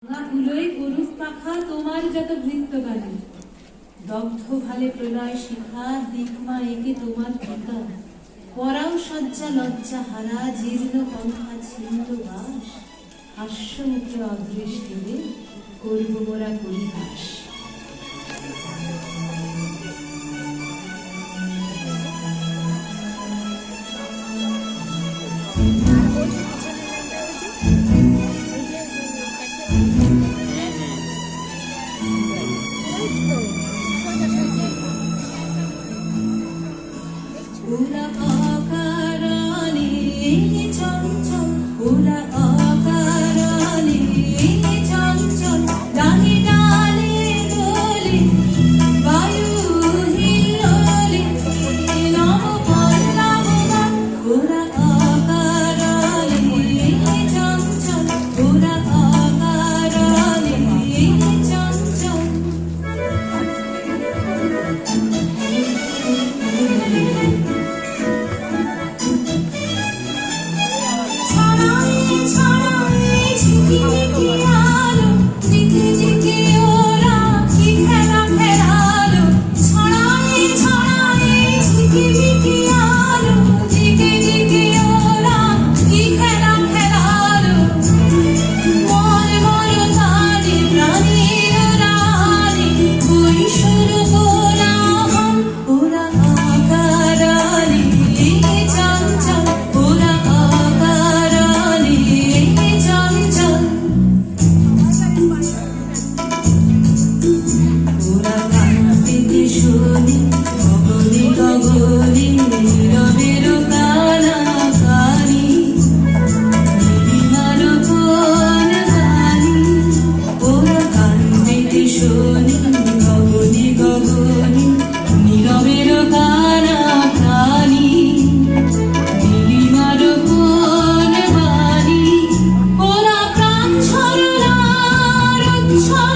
ধুলোয় গরুর পাখা তোমার যত বৃত্তগানে দগ্ধ ভালে প্রলয় শিখা দিকমা একে তোমার পিতা পরাও সজ্জা লজ্জা হারা জীর্ণ পন্থা ছিন্ন বাস হাস্য মুখে অদৃষ্টে করব মোরা পরিহাস। ওরা অকারণে চঞ্চল, ওরা অকারণে চঞ্চল, ডালে ডালে দোলে বায়ু হিল্লোলে নব পল্লব গান। ওরা অকারণে চঞ্চল, ওরা অকারণে চঞ্চল। Sorry.